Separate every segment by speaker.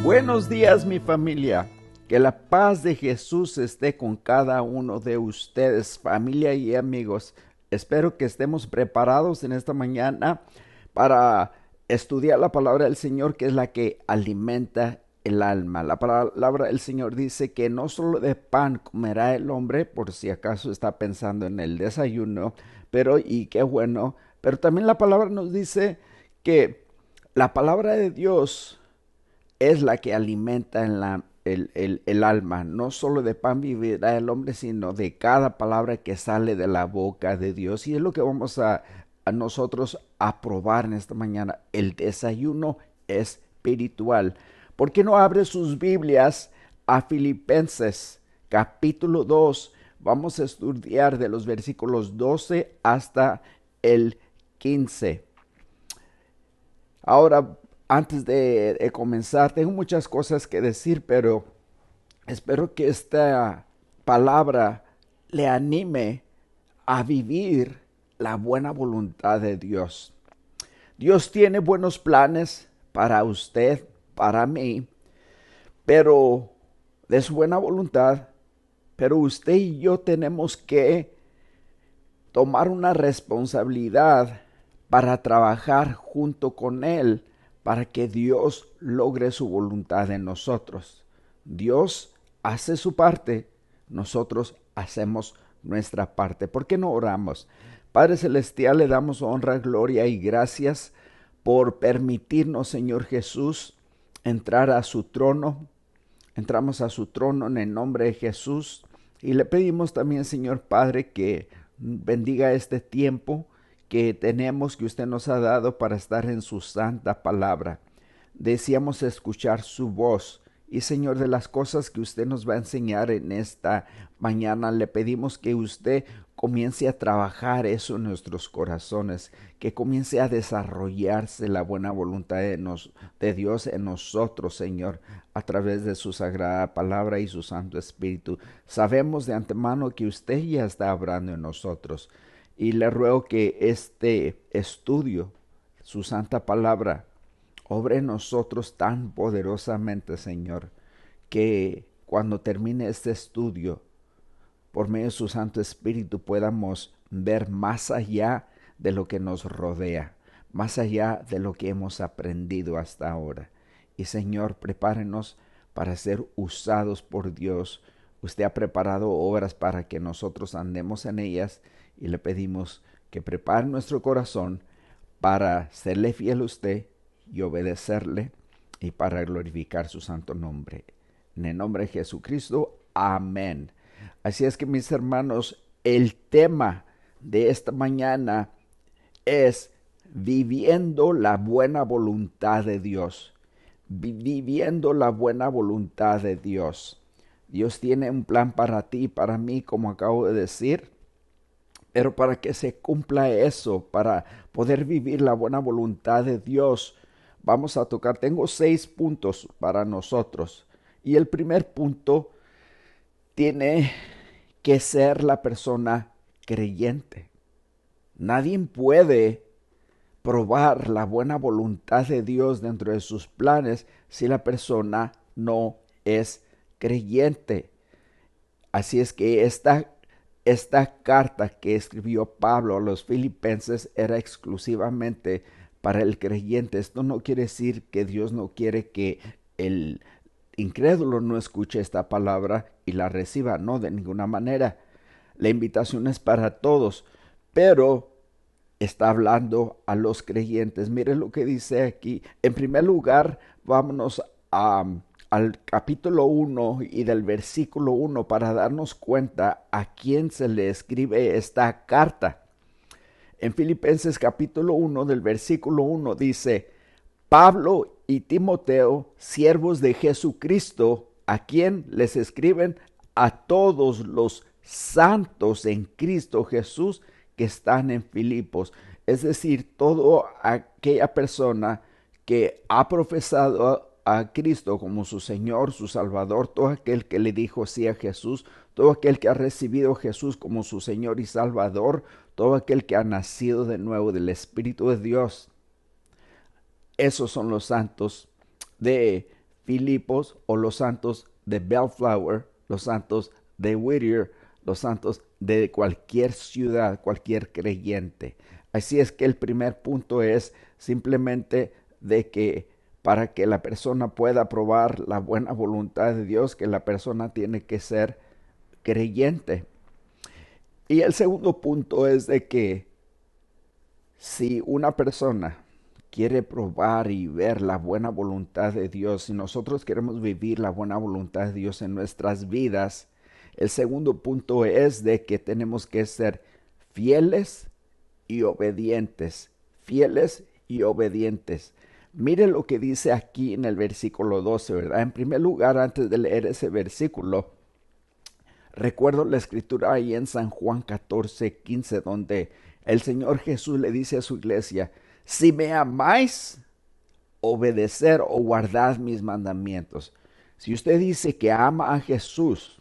Speaker 1: Buenos días, mi familia. Que la paz de Jesús esté con cada uno de ustedes, familia y amigos. Espero que estemos preparados en esta mañana para estudiar la palabra del Señor, que es la que alimenta el alma. La palabra del Señor dice que no solo de pan comerá el hombre, por si acaso está pensando en el desayuno, pero y qué bueno, pero también la palabra nos dice que la palabra de Dios es la que alimenta el alma. No solo de pan vivirá el hombre, sino de cada palabra que sale de la boca de Dios. Y es lo que vamos a nosotros a probar en esta mañana. El desayuno espiritual. ¿Por qué no abre sus Biblias a Filipenses capítulo 2? Vamos a estudiar de los versículos 12 hasta el 15. Ahora, antes de comenzar, tengo muchas cosas que decir, pero espero que esta palabra le anime a vivir la buena voluntad de Dios. Dios tiene buenos planes para usted, para mí, pero de su buena voluntad, pero usted y yo tenemos que tomar una responsabilidad para trabajar junto con Él para que Dios logre su voluntad en nosotros. Dios hace su parte, nosotros hacemos nuestra parte. ¿Por qué no oramos? Padre Celestial, le damos honra, gloria y gracias por permitirnos, Señor Jesús, entrar a su trono. Entramos a su trono en el nombre de Jesús y le pedimos también, Señor Padre, que bendiga este tiempo que tenemos, que usted nos ha dado para estar en su santa palabra. Deseamos escuchar su voz y, Señor, de las cosas que usted nos va a enseñar en esta mañana, le pedimos que usted comience a trabajar eso en nuestros corazones, que comience a desarrollarse la buena voluntad de Dios en nosotros, Señor, a través de su sagrada palabra y su Santo Espíritu. Sabemos de antemano que usted ya está obrando en nosotros y le ruego que este estudio, su santa palabra, obre en nosotros tan poderosamente, Señor, que cuando termine este estudio, por medio de su Santo Espíritu, podamos ver más allá de lo que nos rodea, más allá de lo que hemos aprendido hasta ahora. Y Señor, prepárenos para ser usados por Dios. Usted ha preparado obras para que nosotros andemos en ellas y le pedimos que prepare nuestro corazón para serle fiel a usted y obedecerle y para glorificar su santo nombre. En el nombre de Jesucristo, amén. Así es que, mis hermanos, el tema de esta mañana es viviendo la buena voluntad de Dios. Viviendo la buena voluntad de Dios. Dios tiene un plan para ti y para mí, como acabo de decir. Pero para que se cumpla eso, para poder vivir la buena voluntad de Dios, vamos a tocar, tengo 6 puntos para nosotros. Y el primer punto tiene que ser la persona creyente. Nadie puede probar la buena voluntad de Dios dentro de sus planes si la persona no es creyente. Así es que esta carta que escribió Pablo a los filipenses era exclusivamente para el creyente. Esto no quiere decir que Dios no quiere que el incrédulo no escuche esta palabra y la reciba, no, de ninguna manera. La invitación es para todos, pero está hablando a los creyentes. Mire lo que dice aquí. En primer lugar, vámonos al capítulo 1 y del versículo 1 para darnos cuenta a quién se le escribe esta carta. En Filipenses capítulo 1 del versículo 1 dice: Pablo y Timoteo, siervos de Jesucristo, a quien les escriben a todos los santos en Cristo Jesús que están en Filipos. Es decir, toda aquella persona que ha profesado a Cristo como su Señor, su Salvador, todo aquel que le dijo sí a Jesús, todo aquel que ha recibido a Jesús como su Señor y Salvador, todo aquel que ha nacido de nuevo del Espíritu de Dios. Esos son los santos de Filipos o los santos de Bellflower, los santos de Whittier, los santos de cualquier ciudad, cualquier creyente. Así es que el primer punto es simplemente de que para que la persona pueda probar la buena voluntad de Dios, que la persona tiene que ser creyente. Y el segundo punto es de que si una persona quiere probar y ver la buena voluntad de Dios, si nosotros queremos vivir la buena voluntad de Dios en nuestras vidas, el segundo punto es de que tenemos que ser fieles y obedientes, fieles y obedientes. Mire lo que dice aquí en el versículo 12, ¿verdad? En primer lugar, antes de leer ese versículo, recuerdo la escritura ahí en San Juan 14:15, donde el Señor Jesús le dice a su iglesia, si me amáis, obedecer o guardad mis mandamientos. Si usted dice que ama a Jesús,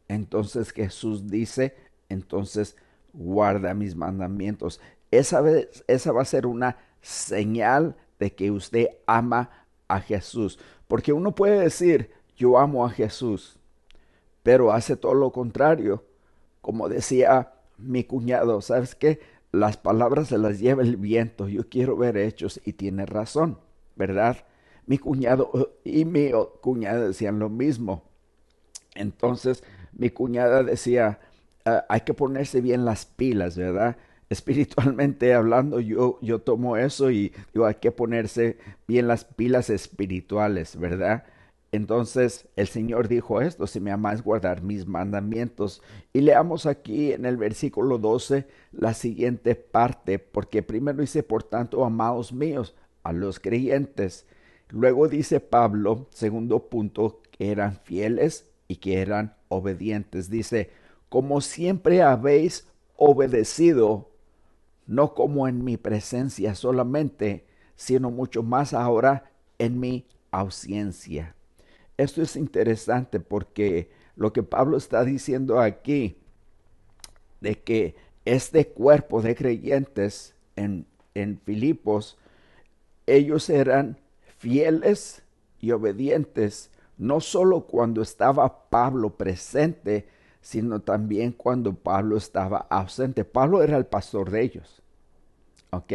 Speaker 1: entonces Jesús dice, entonces guarda mis mandamientos. Esa va a ser una señal de que usted ama a Jesús. Porque uno puede decir, yo amo a Jesús, pero hace todo lo contrario. Como decía mi cuñado, ¿sabes qué? Las palabras se las lleva el viento. Yo quiero ver hechos y tiene razón, ¿verdad? Mi cuñado y mi cuñada decían lo mismo. Entonces mi cuñada decía, hay que ponerse bien las pilas, ¿verdad? Espiritualmente hablando, yo tomo eso y digo, hay que ponerse bien las pilas espirituales, ¿verdad? Entonces el Señor dijo esto, si me amáis guardar mis mandamientos. Y leamos aquí en el versículo 12 la siguiente parte, porque primero dice, por tanto, amados míos, a los creyentes. Luego dice Pablo, segundo punto, que eran fieles y que eran obedientes. Dice, como siempre habéis obedecido, no como en mi presencia solamente, sino mucho más ahora en mi ausencia. Esto es interesante porque lo que Pablo está diciendo aquí, de que este cuerpo de creyentes en Filipos, ellos eran fieles y obedientes, no solo cuando estaba Pablo presente, sino también cuando Pablo estaba ausente. Pablo era el pastor de ellos, ¿ok?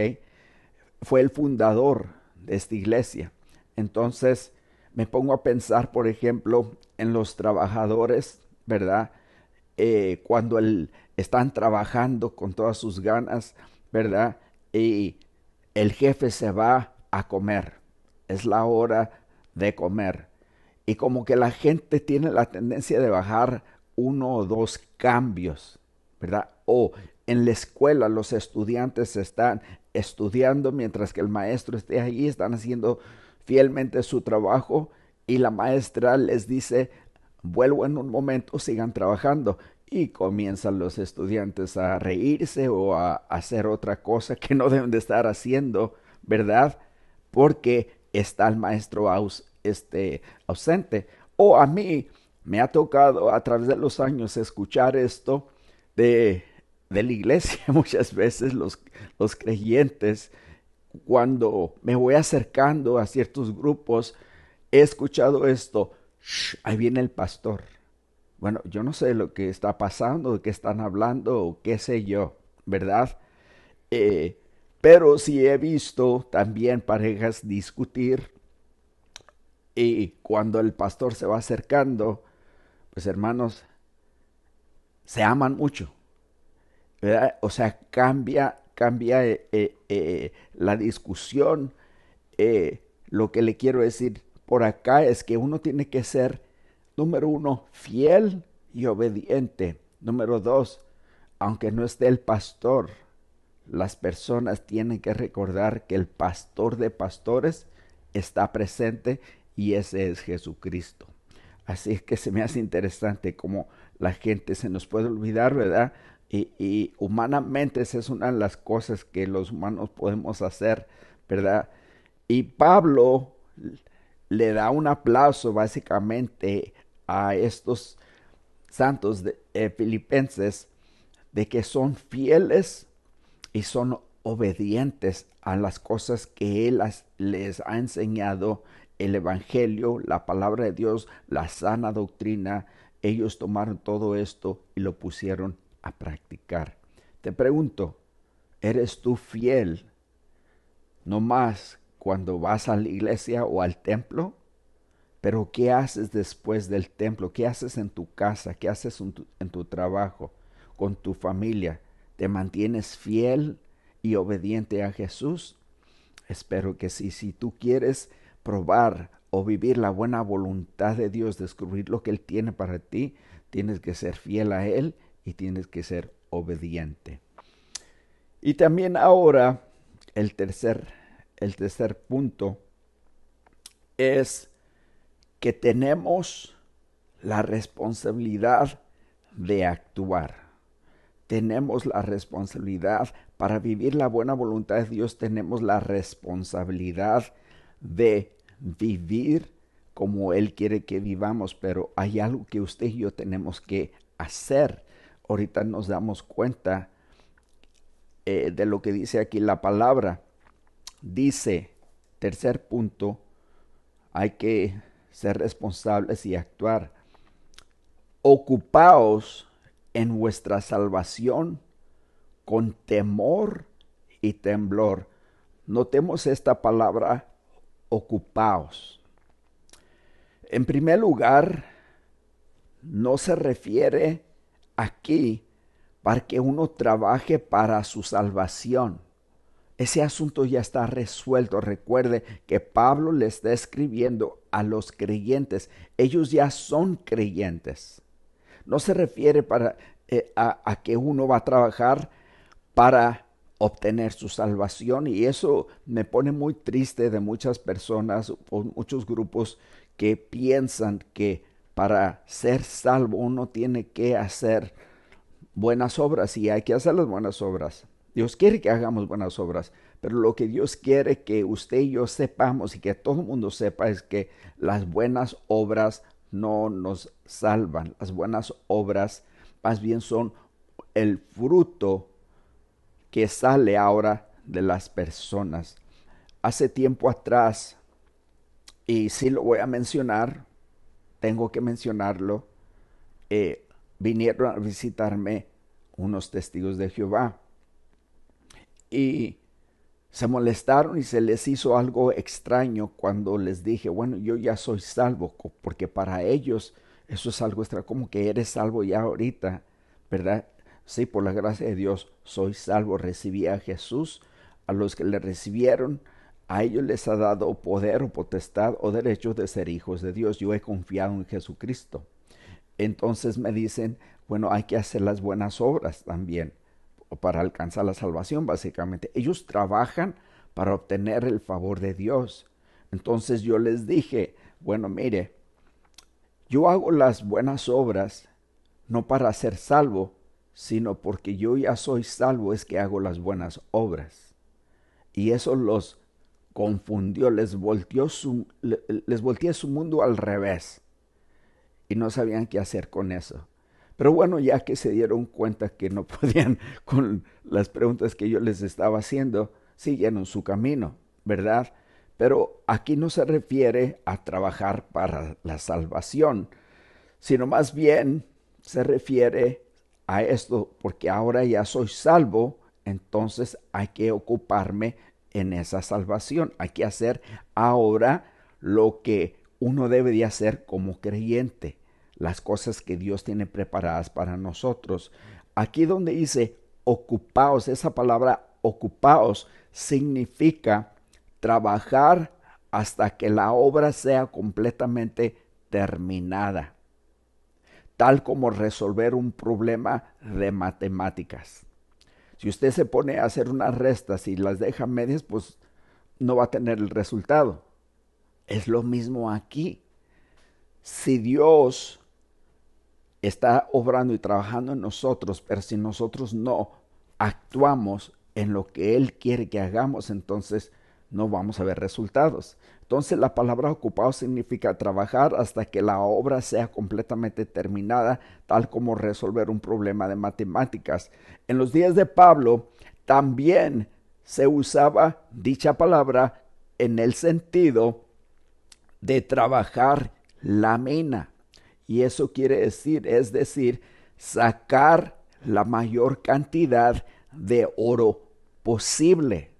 Speaker 1: Fue el fundador de esta iglesia. Entonces me pongo a pensar, por ejemplo, en los trabajadores, ¿verdad? Cuando están trabajando con todas sus ganas, ¿verdad? Y el jefe se va a comer. Es la hora de comer. Y como que la gente tiene la tendencia de bajar uno o dos cambios, ¿verdad? O en la escuela los estudiantes están estudiando mientras que el maestro esté ahí, están haciendo fielmente su trabajo y la maestra les dice, vuelvo en un momento, sigan trabajando. Y comienzan los estudiantes a reírse o a hacer otra cosa que no deben de estar haciendo, ¿verdad? Porque está el maestro ausente. O a mí me ha tocado a través de los años escuchar esto de, de la iglesia muchas veces, los creyentes, cuando me voy acercando a ciertos grupos, he escuchado esto, "Shh, ahí viene el pastor". Bueno, yo no sé lo que está pasando, de qué están hablando o qué sé yo, ¿verdad? Eh, pero sí he visto también parejas discutir y cuando el pastor se va acercando, pues hermanos, se aman mucho, ¿verdad? O sea, cambia la discusión. Lo que le quiero decir por acá es que uno tiene que ser, número uno, fiel y obediente. Número dos, aunque no esté el pastor, las personas tienen que recordar que el pastor de pastores está presente y ese es Jesucristo. Así es que se me hace interesante cómo la gente se nos puede olvidar, ¿verdad? Y humanamente esa es una de las cosas que los humanos podemos hacer, ¿verdad? Y Pablo le da un aplauso básicamente a estos santos filipenses de que son fieles y son obedientes a las cosas que él les ha enseñado el evangelio, la palabra de Dios, la sana doctrina. Ellos tomaron todo esto y lo pusieron a practicar. Te pregunto, ¿eres tú fiel no más cuando vas a la iglesia o al templo? Pero ¿qué haces después del templo? ¿Qué haces en tu casa? ¿Qué haces en tu trabajo? ¿Con tu familia? ¿Te mantienes fiel y obediente a Jesús? Espero que sí. Si tú quieres probar o vivir la buena voluntad de Dios, descubrir lo que Él tiene para ti, tienes que ser fiel a Él y tienes que ser obediente. Y también ahora el tercer punto es que tenemos la responsabilidad de actuar. Tenemos la responsabilidad para vivir la buena voluntad de Dios. Tenemos la responsabilidad de vivir como Él quiere que vivamos, pero hay algo que usted y yo tenemos que hacer. Ahorita nos damos cuenta de lo que dice aquí la palabra. Dice, tercer punto, hay que ser responsables y actuar. Ocupaos en vuestra salvación con temor y temblor. Notemos esta palabra, ocupaos. En primer lugar, no se refiere aquí para que uno trabaje para su salvación. Ese asunto ya está resuelto. Recuerde que Pablo le está escribiendo a los creyentes. Ellos ya son creyentes. No se refiere a que uno va a trabajar para obtener su salvación, y eso me pone muy triste de muchas personas o muchos grupos que piensan que para ser salvo uno tiene que hacer buenas obras, y hay que hacer las buenas obras. Dios quiere que hagamos buenas obras, pero lo que Dios quiere que usted y yo sepamos y que todo el mundo sepa es que las buenas obras no nos salvan. Las buenas obras más bien son el fruto que sale ahora de las personas. Hace tiempo atrás, y sí lo voy a mencionar, tengo que mencionarlo, vinieron a visitarme unos testigos de Jehová y se molestaron y se les hizo algo extraño cuando les dije, bueno, yo ya soy salvo, porque para ellos eso es algo extra, como que eres salvo ya ahorita, ¿verdad? Sí, por la gracia de Dios soy salvo, recibí a Jesús. A los que le recibieron, a ellos les ha dado poder o potestad o derecho de ser hijos de Dios. Yo he confiado en Jesucristo. Entonces me dicen, bueno, hay que hacer las buenas obras también para alcanzar la salvación, básicamente. Ellos trabajan para obtener el favor de Dios. Entonces yo les dije, bueno, mire, yo hago las buenas obras no para ser salvo, sino porque yo ya soy salvo es que hago las buenas obras. Y eso los confundió, les volteé su mundo al revés y no sabían qué hacer con eso. Pero bueno, ya que se dieron cuenta que no podían con las preguntas que yo les estaba haciendo, siguieron su camino, ¿verdad? Pero aquí no se refiere a trabajar para la salvación, sino más bien se refiere a esto, porque ahora ya soy salvo, entonces hay que ocuparme en esa salvación. Hay que hacer ahora lo que uno debe de hacer como creyente, las cosas que Dios tiene preparadas para nosotros. Aquí donde dice ocupaos, esa palabra ocupaos significa trabajar hasta que la obra sea completamente terminada, tal como resolver un problema de matemáticas. Si usted se pone a hacer unas restas y las deja medias, pues no va a tener el resultado. Es lo mismo aquí. Si Dios está obrando y trabajando en nosotros, pero si nosotros no actuamos en lo que Él quiere que hagamos, entonces no vamos a ver resultados. Entonces la palabra ocupado significa trabajar hasta que la obra sea completamente terminada, tal como resolver un problema de matemáticas. En los días de Pablo también se usaba dicha palabra en el sentido de trabajar la mina. Y eso quiere decir, es decir, sacar la mayor cantidad de oro posible.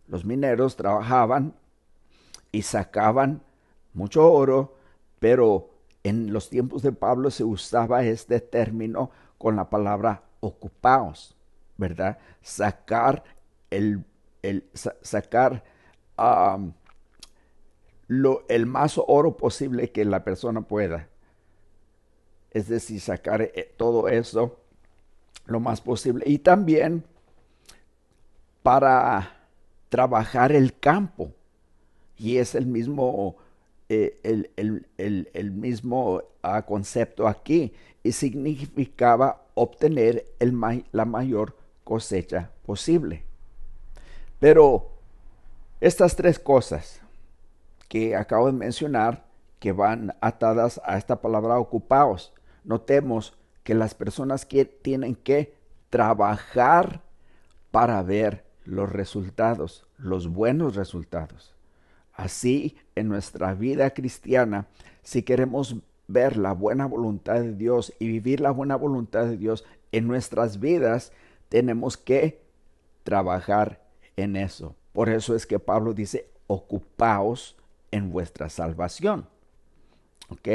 Speaker 1: Los mineros trabajaban y sacaban mucho oro, pero en los tiempos de Pablo se usaba este término con la palabra ocupaos, ¿verdad? Sacar sacar um, el más oro posible que la persona pueda. Es decir, sacar todo eso lo más posible. Y también para trabajar el campo. Y es el mismo, el mismo concepto aquí. Y significaba obtener la mayor cosecha posible. Pero estas tres cosas que acabo de mencionar, que van atadas a esta palabra ocupaos, notemos que las personas que tienen que trabajar para ver los resultados, los buenos resultados. Así, en nuestra vida cristiana, si queremos ver la buena voluntad de Dios y vivir la buena voluntad de Dios en nuestras vidas, tenemos que trabajar en eso. Por eso es que Pablo dice, ocupaos en vuestra salvación. ¿Ok?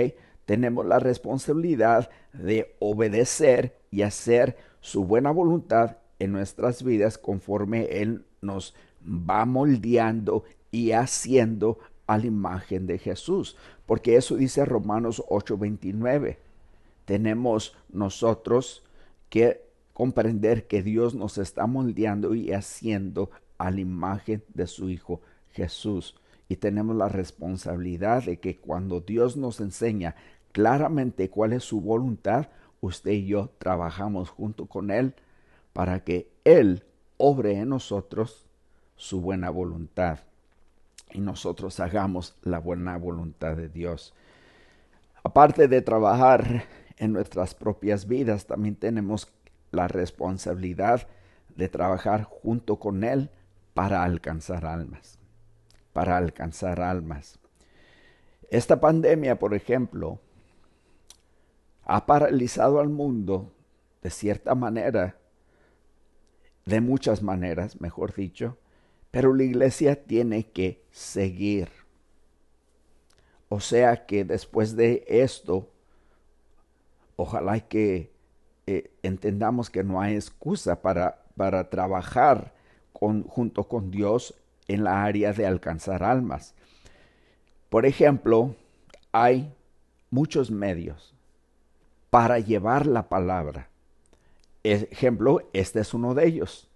Speaker 1: Tenemos la responsabilidad de obedecer y hacer su buena voluntad en nuestras vidas conforme Él nos va moldeando y haciendo a la imagen de Jesús. Porque eso dice Romanos 8:29. Tenemos nosotros que comprender que Dios nos está moldeando y haciendo a la imagen de su Hijo Jesús. Y tenemos la responsabilidad de que cuando Dios nos enseña claramente cuál es su voluntad, usted y yo trabajamos junto con Él para que Él obre en nosotros su buena voluntad y nosotros hagamos la buena voluntad de Dios. Aparte de trabajar en nuestras propias vidas, también tenemos la responsabilidad de trabajar junto con Él para alcanzar almas. Para alcanzar almas. Esta pandemia, por ejemplo, ha paralizado al mundo de cierta manera, de muchas maneras, mejor dicho, pero la iglesia tiene que seguir. O sea que después de esto, ojalá que entendamos que no hay excusa para trabajar junto con Dios en la área de alcanzar almas. Por ejemplo, hay muchos medios para llevar la palabra. Ejemplo, este es uno de ellos.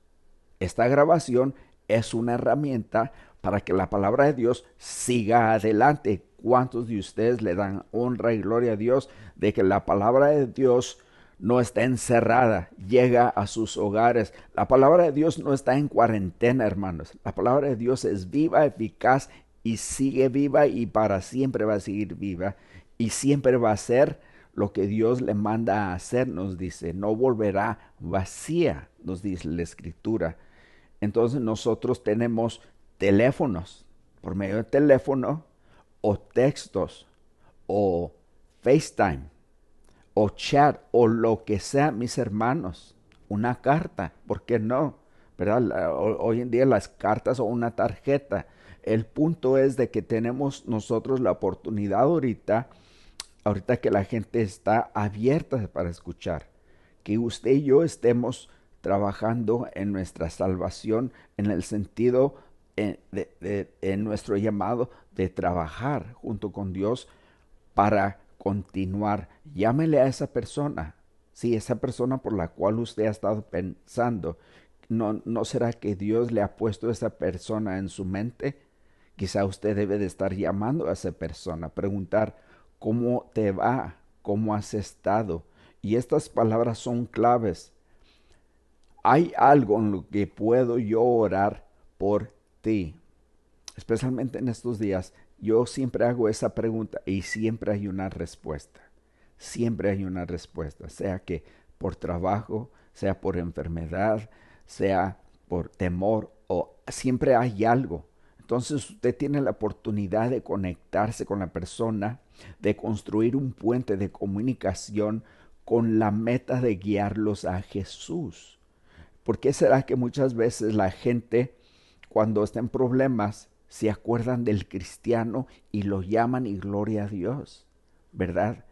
Speaker 1: Esta grabación es una herramienta para que la palabra de Dios siga adelante. ¿Cuántos de ustedes le dan honra y gloria a Dios de que la palabra de Dios no está encerrada, llega a sus hogares? La palabra de Dios no está en cuarentena, hermanos. La palabra de Dios es viva, eficaz y sigue viva y para siempre va a seguir viva y siempre va a ser lo que Dios le manda a hacer, nos dice. No volverá vacía, nos dice la Escritura. Entonces nosotros tenemos teléfonos, por medio de teléfono, o textos, o FaceTime, o chat, o lo que sea, mis hermanos, una carta, ¿por qué no? ¿Verdad? Hoy en día las cartas o una tarjeta. El punto es de que tenemos nosotros la oportunidad ahorita que la gente está abierta para escuchar, que usted y yo estemos trabajando en nuestra salvación en el sentido en nuestro llamado de trabajar junto con Dios para continuar. Llámele a esa persona. Si esa persona por la cual usted ha estado pensando, ¿no será que Dios le ha puesto a esa persona en su mente? Quizá usted debe de estar llamando a esa persona, preguntar cómo te va, cómo has estado. Y estas palabras son claves. ¿Hay algo en lo que puedo yo orar por ti? Especialmente en estos días, yo siempre hago esa pregunta y siempre hay una respuesta. Siempre hay una respuesta, sea que por trabajo, sea por enfermedad, sea por temor, o siempre hay algo. Entonces usted tiene la oportunidad de conectarse con la persona, de construir un puente de comunicación con la meta de guiarlos a Jesús. ¿Por qué será que muchas veces la gente, cuando está en problemas, se acuerdan del cristiano y lo llaman y gloria a Dios? ¿Verdad?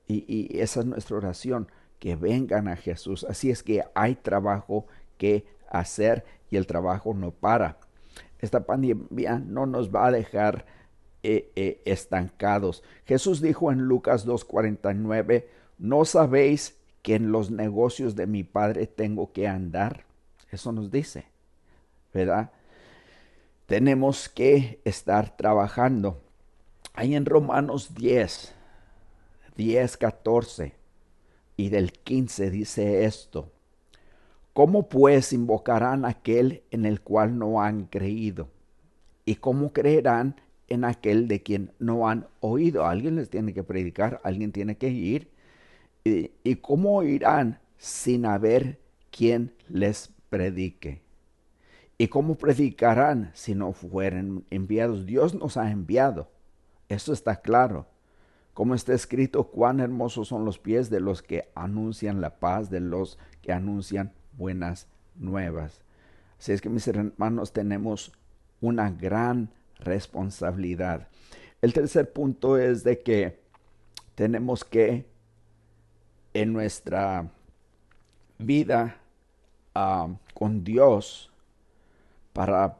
Speaker 1: Y esa es nuestra oración, que vengan a Jesús. Así es que hay trabajo que hacer y el trabajo no para. Esta pandemia no nos va a dejar estancados. Jesús dijo en Lucas 2:49, ¿no sabéis que en los negocios de mi Padre tengo que andar? Eso nos dice, ¿verdad? Tenemos que estar trabajando. Ahí en Romanos 10:14 y del 15 dice esto: ¿cómo pues invocarán a aquel en el cual no han creído? ¿Y cómo creerán en aquel de quien no han oído? Alguien les tiene que predicar, alguien tiene que ir. ¿Y cómo oirán sin haber quien les predique? ¿Y cómo predicarán si no fueren enviados? Dios nos ha enviado, eso está claro. Como está escrito, cuán hermosos son los pies de los que anuncian la paz, de los que anuncian buenas nuevas. Así es que, mis hermanos, tenemos una gran responsabilidad. El tercer punto es de que tenemos que en nuestra vida con Dios, para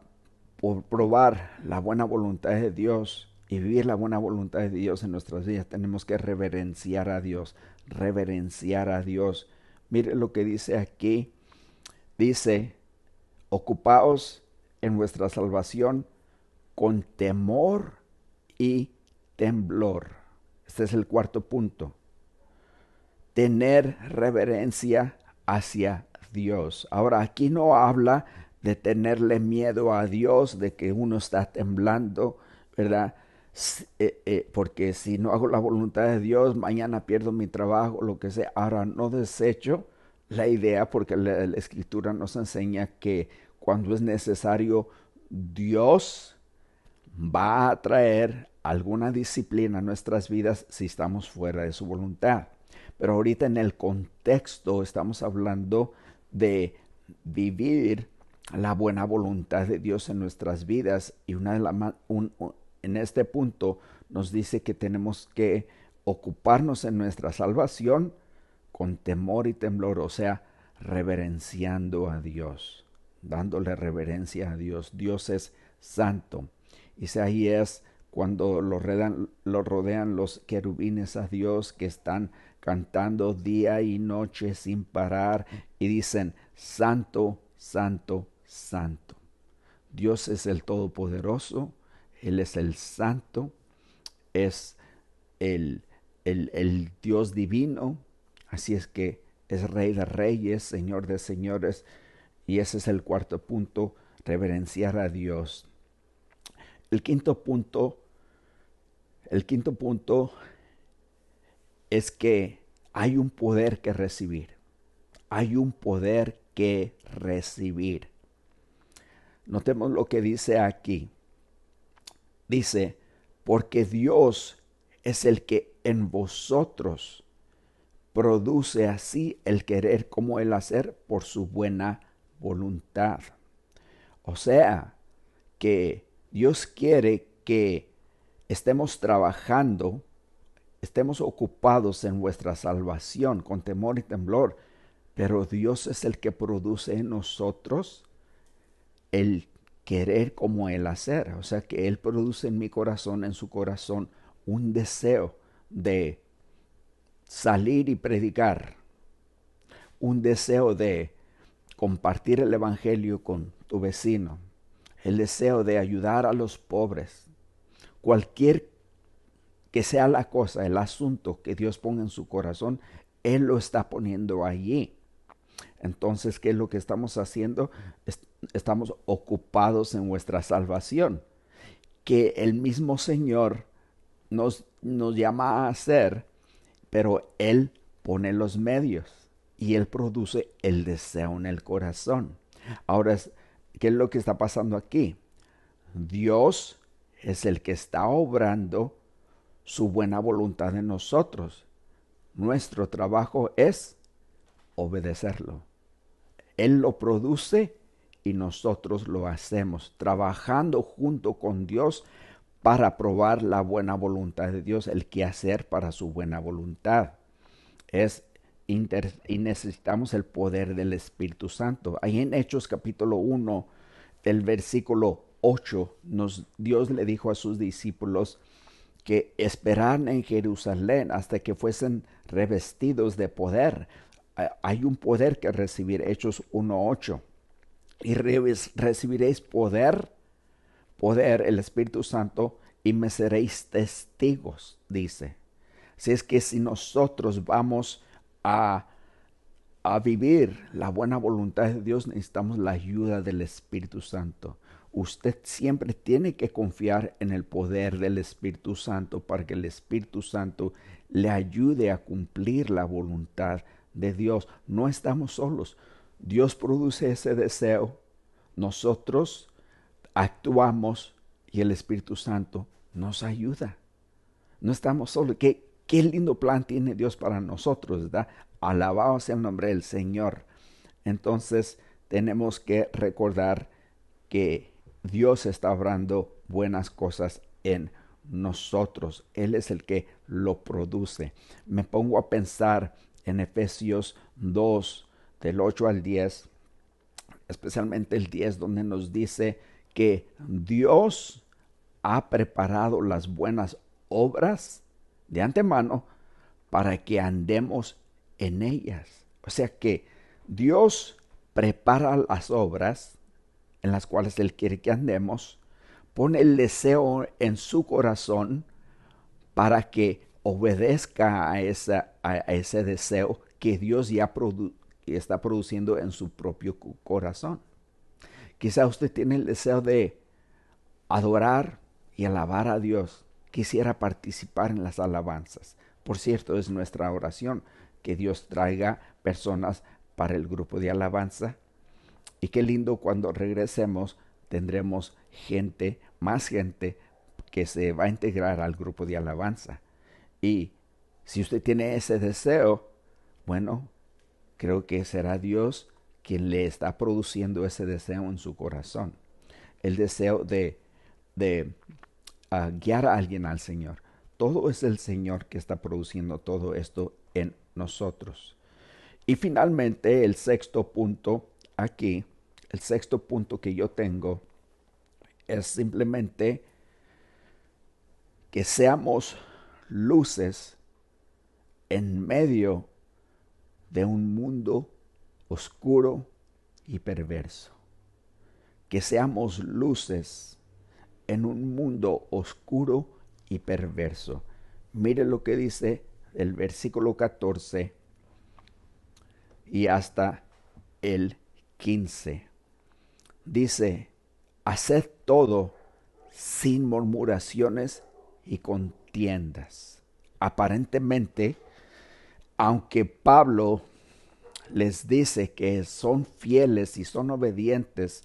Speaker 1: probar la buena voluntad de Dios y vivir la buena voluntad de Dios en nuestras vidas, tenemos que reverenciar a Dios, reverenciar a Dios. Mire lo que dice aquí, dice: ocupaos en vuestra salvación con temor y temblor. Este es el cuarto punto. Tener reverencia hacia Dios. Ahora, aquí no habla de tenerle miedo a Dios, de que uno está temblando, ¿verdad? Porque si no hago la voluntad de Dios, mañana pierdo mi trabajo, lo que sea. Ahora, no desecho la idea, porque la Escritura nos enseña que cuando es necesario, Dios va a traer alguna disciplina a nuestras vidas si estamos fuera de su voluntad. Pero ahorita en el contexto estamos hablando de vivir la buena voluntad de Dios en nuestras vidas, y en este punto nos dice que tenemos que ocuparnos en nuestra salvación con temor y temblor, o sea, reverenciando a Dios, dándole reverencia a Dios. Dios es santo. Isaías, cuando lo rodean los querubines a Dios, que están cantando día y noche sin parar, y dicen: santo, santo, santo. Dios es el Todopoderoso, Él es el Santo, es el Dios divino. Así es que es Rey de Reyes, Señor de Señores. Y ese es el cuarto punto: reverenciar a Dios. El quinto punto es que hay un poder que recibir. Hay un poder que recibir. Notemos lo que dice aquí. Dice: porque Dios es el que en vosotros produce así el querer como el hacer por su buena voluntad. O sea, que Dios quiere que estemos trabajando, estemos ocupados en vuestra salvación con temor y temblor, pero Dios es el que produce en nosotros el querer como el hacer. O sea, que Él produce en mi corazón, en su corazón, un deseo de salir y predicar, un deseo de compartir el evangelio con tu vecino, el deseo de ayudar a los pobres. Cualquier que sea la cosa, el asunto que Dios ponga en su corazón, Él lo está poniendo allí. Entonces, ¿qué es lo que estamos haciendo? Estamos ocupados en nuestra salvación, que el mismo Señor nos llama a hacer, pero Él pone los medios y Él produce el deseo en el corazón. Ahora, ¿qué es lo que está pasando aquí? Dios es el que está obrando su buena voluntad en nosotros. Nuestro trabajo es obedecerlo. Él lo produce y nosotros lo hacemos, trabajando junto con Dios para probar la buena voluntad de Dios, el quehacer para su buena voluntad. Y necesitamos el poder del Espíritu Santo. Ahí en Hechos capítulo 1, el versículo 8, Dios le dijo a sus discípulos que esperaran en Jerusalén hasta que fuesen revestidos de poder. Hay un poder que recibir, Hechos 1:8. Y recibiréis poder, el Espíritu Santo, y me seréis testigos, dice. Si es que si nosotros vamos a, a vivir la buena voluntad de Dios, necesitamos la ayuda del Espíritu Santo. Usted siempre tiene que confiar en el poder del Espíritu Santo para que el Espíritu Santo le ayude a cumplir la voluntad de Dios. No estamos solos. Dios produce ese deseo, nosotros actuamos y el Espíritu Santo nos ayuda. No estamos solos. Qué lindo plan tiene Dios para nosotros, ¿verdad? Alabado sea el nombre del Señor. Entonces tenemos que recordar que Dios está obrando buenas cosas en nosotros. Él es el que lo produce. Me pongo a pensar en Efesios 2, del 8 al 10, especialmente el 10, donde nos dice que Dios ha preparado las buenas obras de antemano para que andemos en ellas. O sea que Dios prepara las obras en las cuales Él quiere que andemos, pone el deseo en su corazón para que obedezca a ese deseo que Dios ya está produciendo en su propio corazón. Quizá usted tiene el deseo de adorar y alabar a Dios. Quisiera participar en las alabanzas. Por cierto, es nuestra oración que Dios traiga personas para el grupo de alabanza. Y qué lindo cuando regresemos tendremos gente, más gente que se va a integrar al grupo de alabanza. Y si usted tiene ese deseo, bueno, creo que será Dios quien le está produciendo ese deseo en su corazón. El deseo de guiar a alguien al Señor. Todo es el Señor que está produciendo todo esto en nosotros. Y finalmente el sexto punto aquí, el sexto punto que yo tengo es simplemente que seamos luces en medio de un mundo oscuro y perverso. Que seamos luces en un mundo oscuro y perverso. Mire lo que dice el versículo 14 y hasta el 15. Dice, haced todo sin murmuraciones y contiendas. Aparentemente, aunque Pablo les dice que son fieles y son obedientes,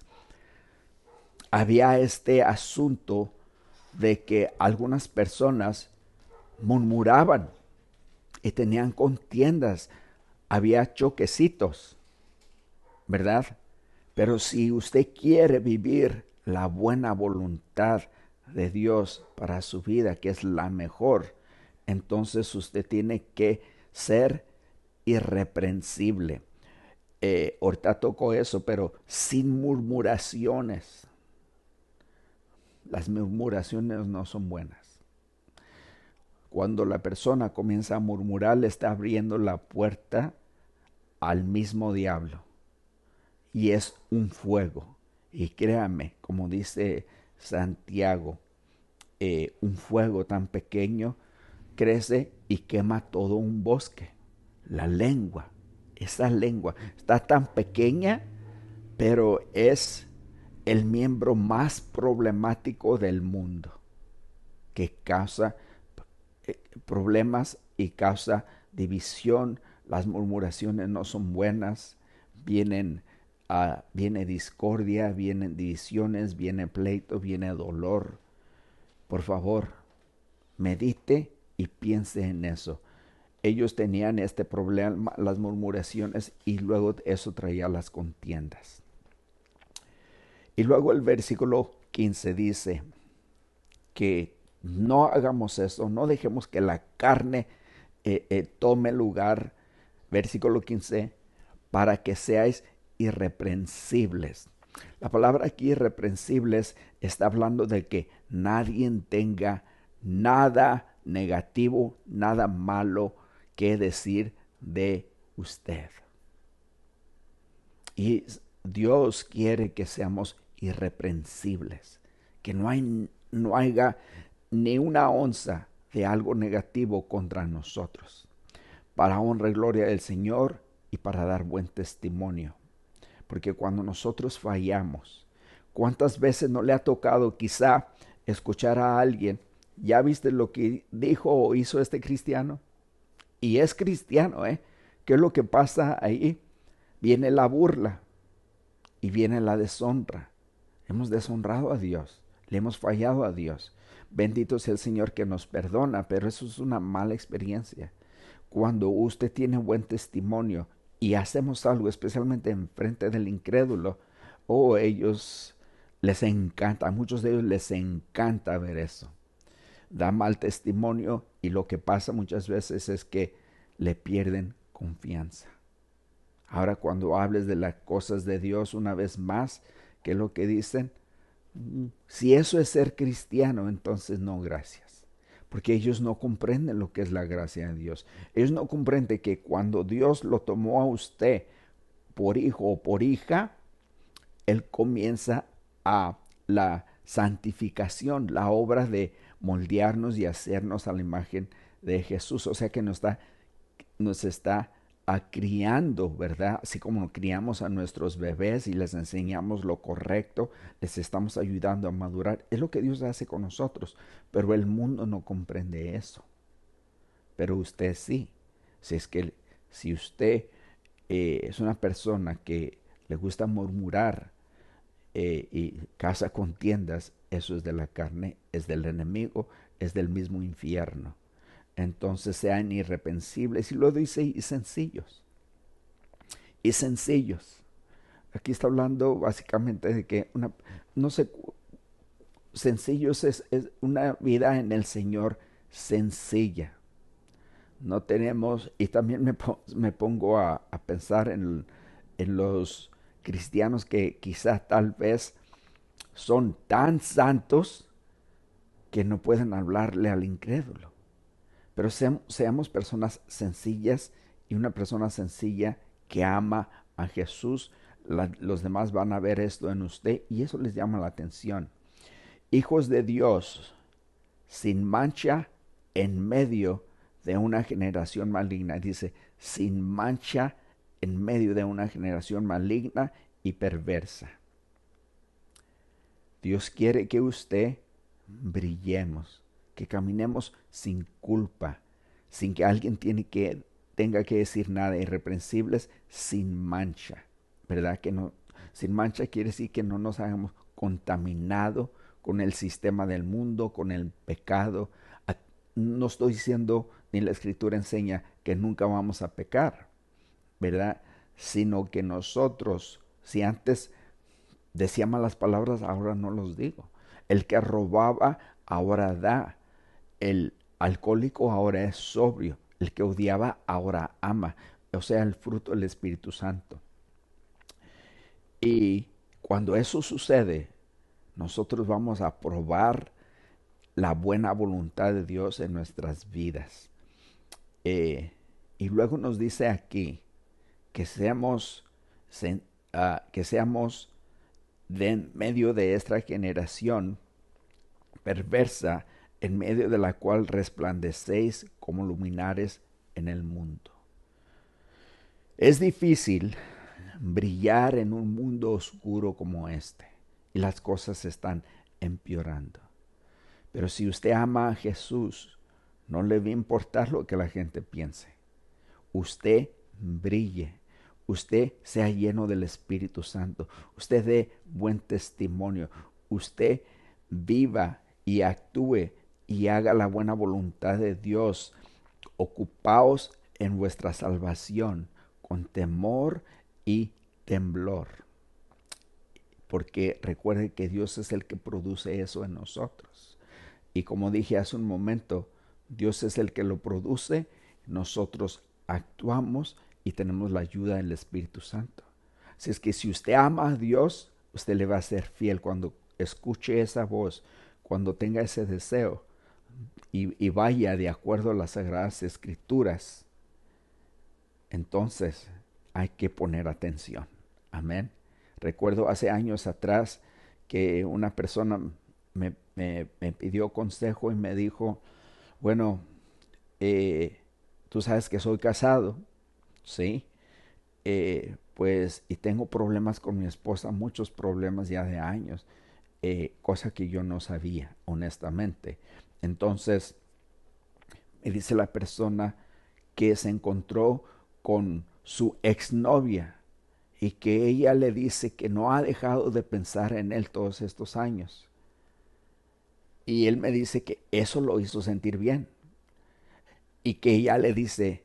Speaker 1: había este asunto de que algunas personas murmuraban y tenían contiendas, había choquecitos, ¿verdad? Pero si usted quiere vivir la buena voluntad de Dios para su vida, que es la mejor, entonces usted tiene que ser irreprensible. Ahorita toco eso, pero sin murmuraciones. Las murmuraciones no son buenas. Cuando la persona comienza a murmurar, le está abriendo la puerta al mismo diablo. Y es un fuego. Y créame, como dice Santiago, un fuego tan pequeño crece y quema todo un bosque. La lengua, esa lengua está tan pequeña, pero es el miembro más problemático del mundo, que causa problemas y causa división. Las murmuraciones no son buenas, vienen viene discordia, vienen divisiones, viene pleito, viene dolor. Por favor, medite y piense en eso. Ellos tenían este problema, las murmuraciones, y luego eso traía las contiendas. Y luego el versículo 15 dice que no hagamos eso, no dejemos que la carne tome lugar. Versículo 15, para que seáis irreprensibles. La palabra aquí irreprensibles está hablando de que nadie tenga nada negativo, nada malo que decir de usted. Y Dios quiere que seamos irreprensibles, que no haya ni una onza de algo negativo contra nosotros, para honra y gloria del Señor y para dar buen testimonio. Porque cuando nosotros fallamos, ¿cuántas veces no le ha tocado quizá escuchar a alguien? ¿Ya viste lo que dijo o hizo este cristiano? Y es cristiano, ¿eh? ¿Qué es lo que pasa ahí? Viene la burla y viene la deshonra. Hemos deshonrado a Dios, le hemos fallado a Dios. Bendito sea el Señor que nos perdona, pero eso es una mala experiencia. Cuando usted tiene buen testimonio y hacemos algo, especialmente en frente del incrédulo, ellos les encanta, a muchos de ellos les encanta ver eso. Da mal testimonio y lo que pasa muchas veces es que le pierden confianza. Ahora cuando hables de las cosas de Dios una vez más, ¿qué es lo que dicen? Si eso es ser cristiano, entonces no, gracias. Porque ellos no comprenden lo que es la gracia de Dios. Ellos no comprenden que cuando Dios lo tomó a usted por hijo o por hija, Él comienza a la santificación, la obra de moldearnos y hacernos a la imagen de Jesús. O sea que nos está criando, ¿verdad? Así como criamos a nuestros bebés y les enseñamos lo correcto, les estamos ayudando a madurar. Es lo que Dios hace con nosotros, pero el mundo no comprende eso. Pero usted sí. Si usted es una persona que le gusta murmurar y causa contiendas, eso es de la carne, es del enemigo, es del mismo infierno. Entonces sean irreprensibles. Y luego dice y sencillos. Y sencillos. Aquí está hablando básicamente de que no sé, sencillos es una vida en el Señor sencilla. No tenemos, y también me pongo a pensar en los cristianos que quizás tal vez son tan santos que no pueden hablarle al incrédulo. Pero seamos personas sencillas, y una persona sencilla que ama a Jesús. Los demás van a ver esto en usted y eso les llama la atención. Hijos de Dios, sin mancha en medio de una generación maligna. Dice, sin mancha en medio de una generación maligna y perversa. Dios quiere que usted brillemos, que caminemos sin culpa, sin que alguien tenga que decir nada, irreprensibles, sin mancha, ¿verdad? Que no, sin mancha quiere decir que no nos hayamos contaminado con el sistema del mundo, con el pecado. No estoy diciendo, ni la Escritura enseña, que nunca vamos a pecar, ¿verdad? Sino que nosotros, si antes decía malas palabras, ahora no los digo. El que robaba, ahora da. El alcohólico ahora es sobrio. El que odiaba, ahora ama. O sea, el fruto del Espíritu Santo. Y cuando eso sucede, nosotros vamos a probar la buena voluntad de Dios en nuestras vidas. Y luego nos dice aquí que que seamos de en medio de esta generación perversa, en medio de la cual resplandecéis como luminares en el mundo. Es difícil brillar en un mundo oscuro como este, y las cosas se están empeorando. Pero si usted ama a Jesús, no le va a importar lo que la gente piense. Usted brille, usted sea lleno del Espíritu Santo, usted dé buen testimonio, usted viva y actúe y haga la buena voluntad de Dios. Ocupaos en vuestra salvación con temor y temblor, porque recuerde que Dios es el que produce eso en nosotros. Y como dije hace un momento, Dios es el que lo produce, nosotros actuamos y tenemos la ayuda del Espíritu Santo. Así es que si usted ama a Dios, usted le va a ser fiel cuando escuche esa voz, cuando tenga ese deseo y vaya de acuerdo a las Sagradas Escrituras. Entonces hay que poner atención. Amén. Recuerdo hace años atrás que una persona me pidió consejo y me dijo, bueno, tú sabes que soy casado, ¿sí? Pues, y tengo problemas con mi esposa, muchos problemas ya de años, cosa que yo no sabía, honestamente. Entonces, me dice la persona que se encontró con su exnovia y que ella le dice que no ha dejado de pensar en él todos estos años. Y él me dice que eso lo hizo sentir bien. Y que ella le dice,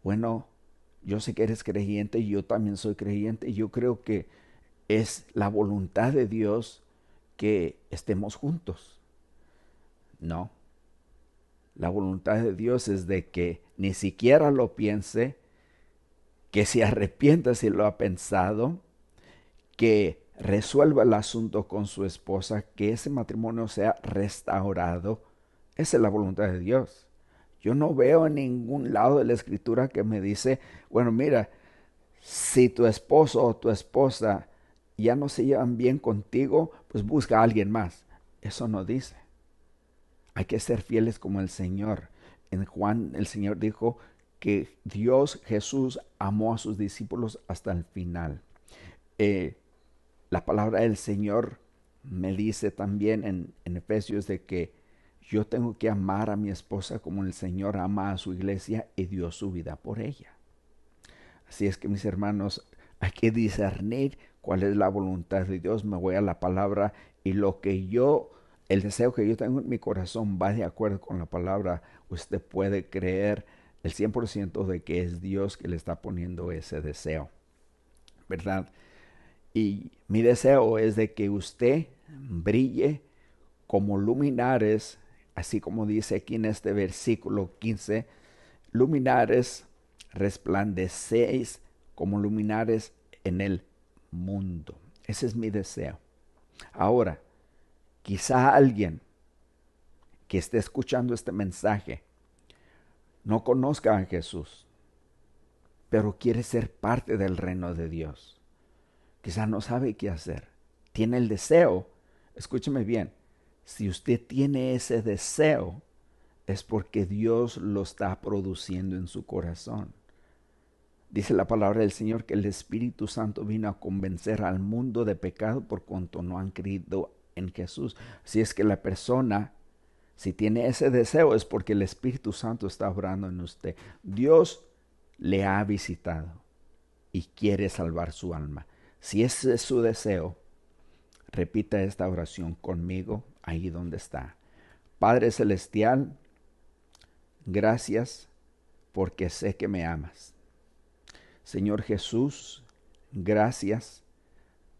Speaker 1: bueno, yo sé que eres creyente y yo también soy creyente y yo creo que es la voluntad de Dios que estemos juntos. No, la voluntad de Dios es de que ni siquiera lo piense, que se arrepienta si lo ha pensado, que resuelva el asunto con su esposa, que ese matrimonio sea restaurado. Esa es la voluntad de Dios. Yo no veo en ningún lado de la escritura que me dice, bueno, mira, si tu esposo o tu esposa ya no se llevan bien contigo, pues busca a alguien más. Eso no dice. Hay que ser fieles como el Señor. En Juan el Señor dijo que Dios Jesús amó a sus discípulos hasta el final. Eh, la palabra del Señor me dice también en Efesios de que yo tengo que amar a mi esposa como el Señor ama a su iglesia y dio su vida por ella. Así es que mis hermanos, hay que discernir cuál es la voluntad de Dios. Me voy a la palabra y el deseo que yo tengo en mi corazón va de acuerdo con la palabra. Usted puede creer el 100% de que es Dios que le está poniendo ese deseo, ¿verdad? Y mi deseo es de que usted brille como luminares, así como dice aquí en este versículo 15, luminares resplandecéis como luminares en el mundo. Ese es mi deseo. Ahora, quizá alguien que esté escuchando este mensaje no conozca a Jesús, pero quiere ser parte del reino de Dios. Quizá no sabe qué hacer. Tiene el deseo. Escúcheme bien. Si usted tiene ese deseo, es porque Dios lo está produciendo en su corazón. Dice la palabra del Señor que el Espíritu Santo vino a convencer al mundo de pecado por cuanto no han creído en Jesús. Si es que la persona, si tiene ese deseo, es porque el Espíritu Santo está obrando en usted. Dios le ha visitado y quiere salvar su alma. Si ese es su deseo, repita esta oración conmigo ahí donde está. Padre Celestial, gracias porque sé que me amas. Señor Jesús, gracias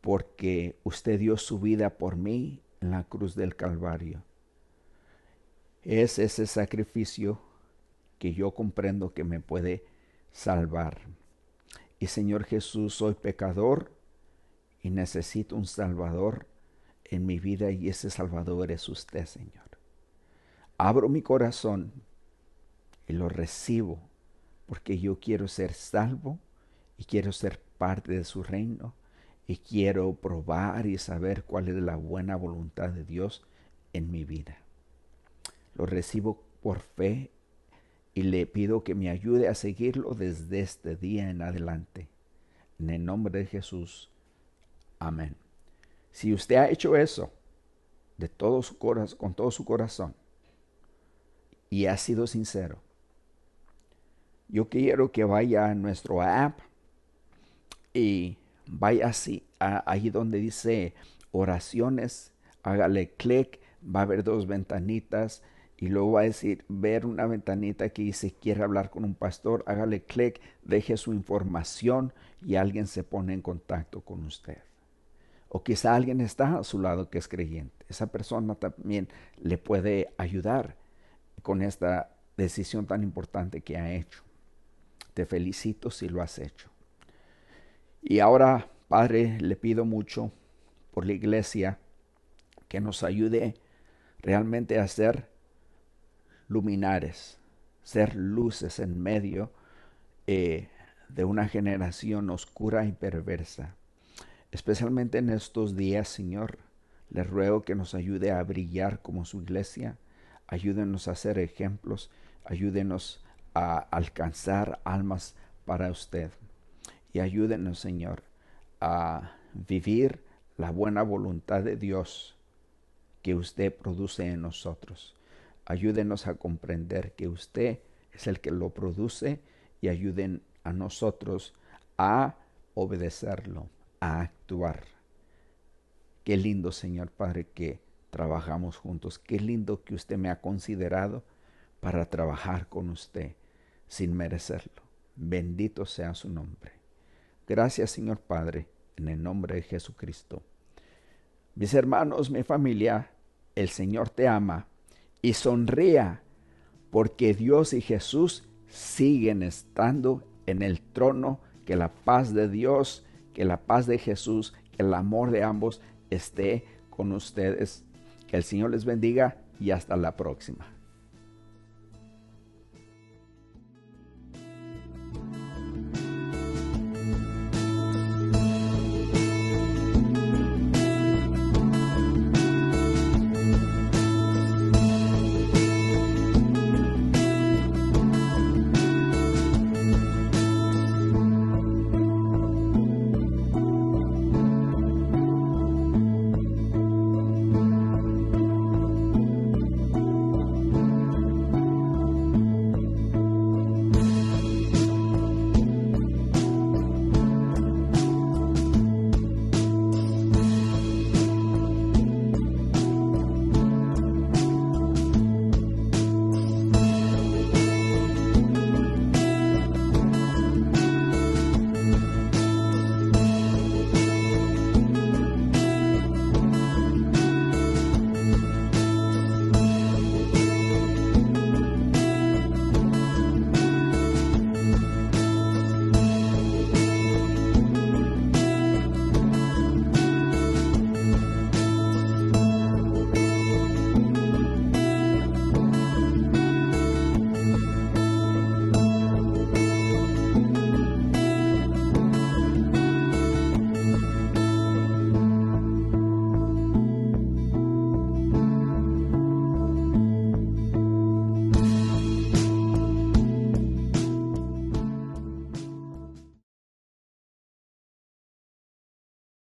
Speaker 1: porque usted dio su vida por mí en la cruz del Calvario. Es ese sacrificio que yo comprendo que me puede salvar. Y Señor Jesús, soy pecador y necesito un Salvador en mi vida y ese Salvador es usted, Señor. Abro mi corazón y lo recibo porque yo quiero ser salvo y quiero ser parte de su reino y quiero probar y saber cuál es la buena voluntad de Dios en mi vida. Lo recibo por fe y le pido que me ayude a seguirlo desde este día en adelante. En el nombre de Jesús. Amén. Si usted ha hecho eso de todo su corazón, con todo su corazón y ha sido sincero, yo quiero que vaya a nuestro app y vaya así, ahí donde dice oraciones, hágale clic, va a haber dos ventanitas y luego va a decir ver una ventanita que dice quiere hablar con un pastor, hágale clic, deje su información y alguien se pone en contacto con usted. O quizá alguien está a su lado que es creyente. Esa persona también le puede ayudar con esta decisión tan importante que ha hecho. Te felicito si lo has hecho. Y ahora, Padre, le pido mucho por la iglesia que nos ayude realmente a ser luminares, ser luces en medio de una generación oscura y perversa. Especialmente en estos días, Señor, le ruego que nos ayude a brillar como su iglesia, ayúdenos a ser ejemplos, ayúdenos a alcanzar almas para usted y ayúdenos, Señor, a vivir la buena voluntad de Dios que usted produce en nosotros. Ayúdenos a comprender que usted es el que lo produce y ayuden a nosotros a obedecerlo, a actuar. Qué lindo, Señor Padre, que trabajamos juntos. Qué lindo que usted me ha considerado para trabajar con usted sin merecerlo. Bendito sea su nombre. Gracias, Señor Padre, en el nombre de Jesucristo. Mis hermanos, mi familia, el Señor te ama y sonría porque Dios y Jesús siguen estando en el trono. Que la paz de Dios, que la paz de Jesús, que el amor de ambos esté con ustedes. Que el Señor les bendiga y hasta la próxima.